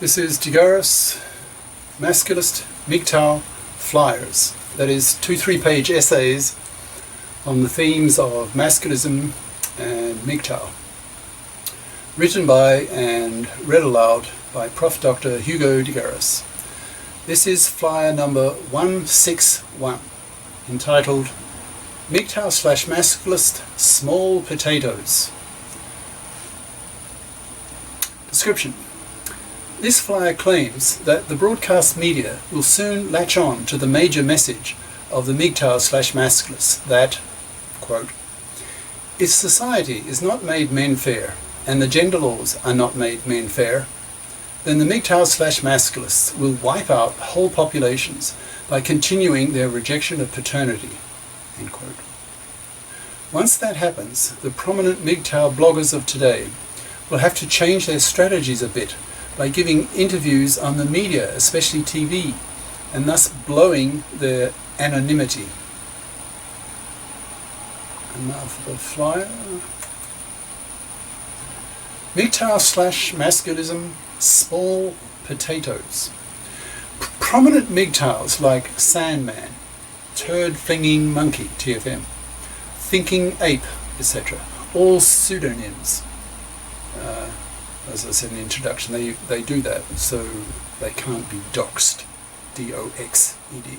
This is GARIS Masculist MGTOW flyers. That is 2 3-page essays on the themes of masculism and MGTOW. Written by and read aloud by Prof. Dr. Hugo de Garis. This is flyer number 161, entitled MGTOW/Masculist Small Potatoes. Description. This flyer claims that the broadcast media will soon latch on to the major message of the MGTOW/Masculists that, quote, if society is not made menfair and the gender laws are not made menfair, then the MGTOW/Masculists will wipe out whole populations by continuing their rejection of paternity, end quote. Once that happens, the prominent MGTOW bloggers of today will have to change their strategies a bit by giving interviews on the media, especially TV, and thus blowing their anonymity. And now for the flyer. MGTOW/Masculism, small potatoes. Prominent MGTOWs like Sandman, Turd-Flinging Monkey, TFM, Thinking Ape, etc., all pseudonyms. As I said in the introduction, they do that so they can't be doxed, D-O-X-E-D.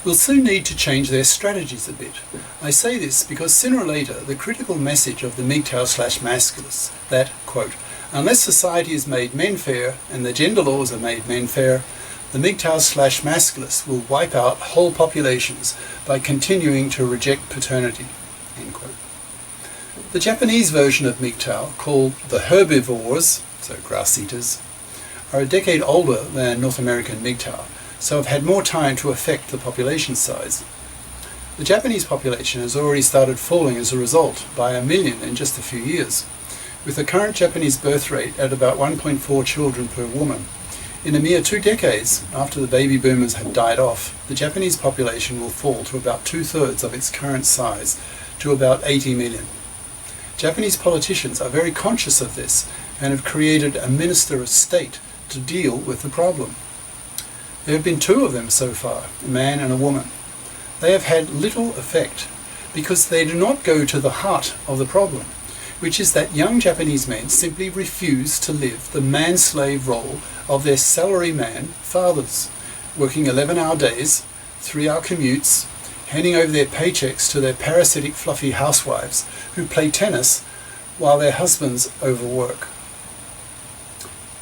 Will soon need to change their strategies a bit. I say this because sooner or later the critical message of the MGTOW/Masculists that, quote, unless society is made menfair and the gender laws are made menfair, the MGTOW/Masculists will wipe out whole populations by continuing to reject paternity, end quote. The Japanese version of MGTOW, called the herbivores, so grass eaters, are a decade older than North American MGTOW, so have had more time to affect the population size. The Japanese population has already started falling as a result by 1 million in just a few years, with the current Japanese birth rate at about 1.4 children per woman. In a mere 2 decades, after the baby boomers have died off, the Japanese population will fall to about 2/3 of its current size, to about 80 million. Japanese politicians are very conscious of this and have created a Minister of State to deal with the problem. There have been 2 of them so far, a man and a woman. They have had little effect because they do not go to the heart of the problem, which is that young Japanese men simply refuse to live the man-slave role of their salaryman fathers, working 11-hour days, 3-hour commutes, handing over their paychecks to their parasitic fluffy housewives who play tennis while their husbands overwork.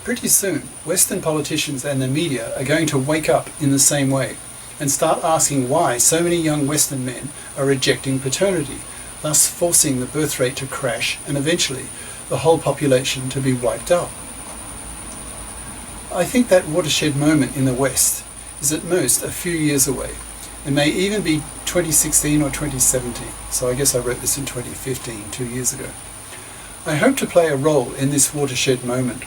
Pretty soon, Western politicians and the media are going to wake up in the same way and start asking why so many young Western men are rejecting paternity, thus forcing the birth rate to crash and eventually the whole population to be wiped out. I think that watershed moment in the West is at most a few years away. It may even be 2016 or 2017, so I guess I wrote this in 2015, 2 years ago. I hope to play a role in this watershed moment.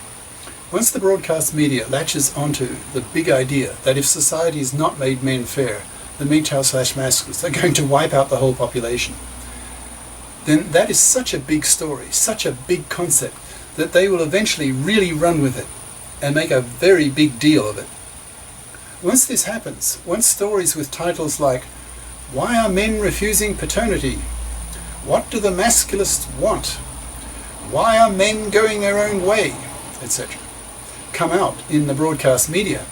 Once the broadcast media latches onto the big idea that if society is not made menfair, the MGTOW/Masculists are going to wipe out the whole population, then that is such a big story, such a big concept, that they will eventually really run with it and make a very big deal of it. Once this happens, once stories with titles like, why are men refusing paternity? What do the masculists want? Why are men going their own way? Etc. come out in the broadcast media,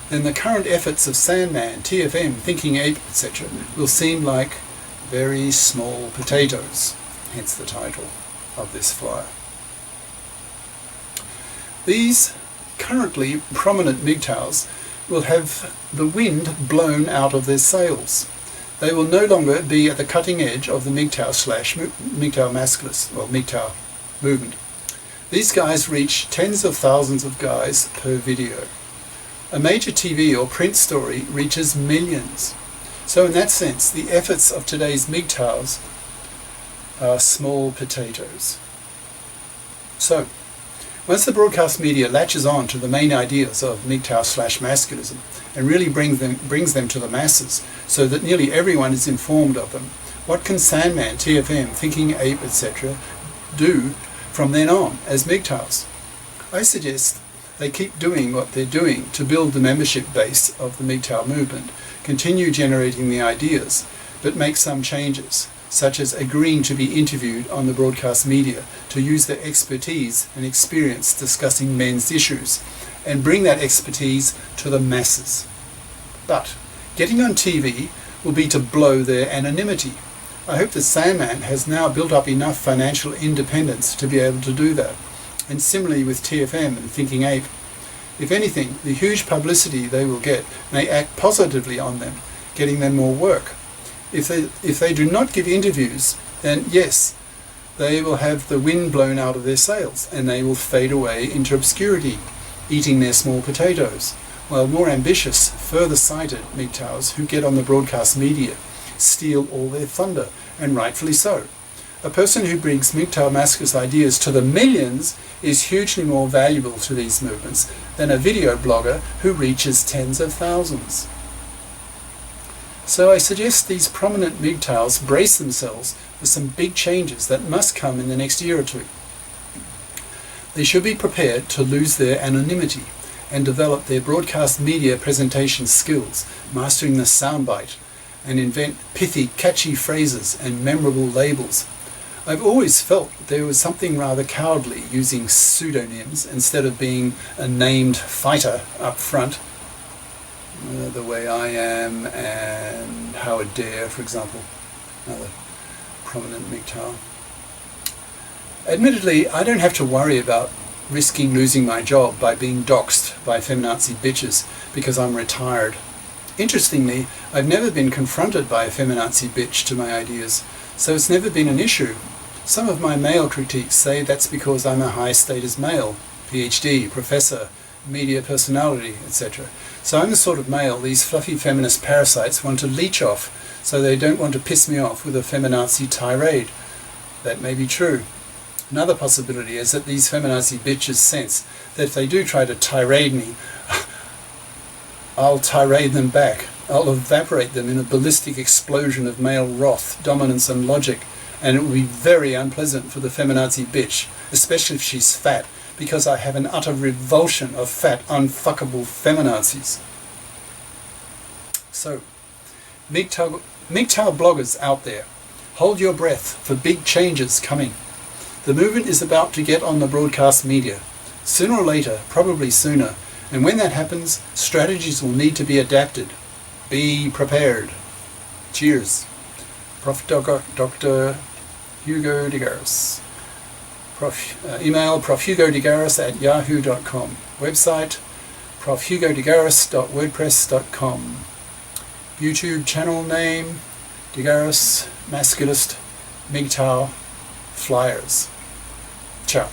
then the current efforts of Sandman, TFM, Thinking Ape, etc. will seem like very small potatoes, hence the title of this flyer. These currently prominent MGTOWs will have the wind blown out of their sails. They will no longer be at the cutting edge of the MGTOW/MGTOW Masculist, or MGTOW movement. These guys reach tens of thousands of guys per video. A major TV or print story reaches millions. So in that sense, the efforts of today's MGTOWs are small potatoes. So, once the broadcast media latches on to the main ideas of MGTOW/Masculism and really brings them to the masses so that nearly everyone is informed of them, what can Sandman, TFM, Thinking Ape, etc. do from then on as MGTOWs? I suggest they keep doing what they're doing to build the membership base of the MGTOW movement, continue generating the ideas, but make some changes, such as agreeing to be interviewed on the broadcast media to use their expertise and experience discussing men's issues, and bring that expertise to the masses. But getting on TV will be to blow their anonymity. I hope that Sandman has now built up enough financial independence to be able to do that. And similarly with TFM and Thinking Ape. If anything, the huge publicity they will get may act positively on them, getting them more work. If they do not give interviews, then yes, they will have the wind blown out of their sails, and they will fade away into obscurity, eating their small potatoes, while more ambitious, further-sighted MGTOWs who get on the broadcast media steal all their thunder, and rightfully so. A person who brings MGTOW Masculist ideas to the millions is hugely more valuable to these movements than a video blogger who reaches tens of thousands. So I suggest these prominent MGTOWs brace themselves for some big changes that must come in the next year or two. They should be prepared to lose their anonymity and develop their broadcast media presentation skills, mastering the soundbite, and invent pithy, catchy phrases and memorable labels. I've always felt there was something rather cowardly using pseudonyms instead of being a named fighter up front. The Way I Am and Howard Dare, for example, another prominent MGTOW. Admittedly, I don't have to worry about risking losing my job by being doxxed by feminazi bitches because I'm retired. Interestingly, I've never been confronted by a feminazi bitch to my ideas, so it's never been an issue. Some of my male critiques say that's because I'm a high-status male, PhD, professor, media personality, etc. So I'm the sort of male these fluffy feminist parasites want to leech off, so they don't want to piss me off with a feminazi tirade. That may be true. Another possibility is that these feminazi bitches sense that if they do try to tirade me, I'll tirade them back. I'll evaporate them in a ballistic explosion of male wrath, dominance and logic, and it will be very unpleasant for the feminazi bitch, especially if she's fat, because I have an utter revulsion of fat, unfuckable feminazis. So, MGTOW bloggers out there, hold your breath for big changes coming. The movement is about to get on the broadcast media, sooner or later, probably sooner, and when that happens, strategies will need to be adapted. Be prepared. Cheers. Prof. Dr. Hugo de GARIS. Email profhugodegaris@yahoo.com. Website profhugodegaris.wordpress.com. YouTube channel name GARIS Masculist MGTOW Flyers. Ciao.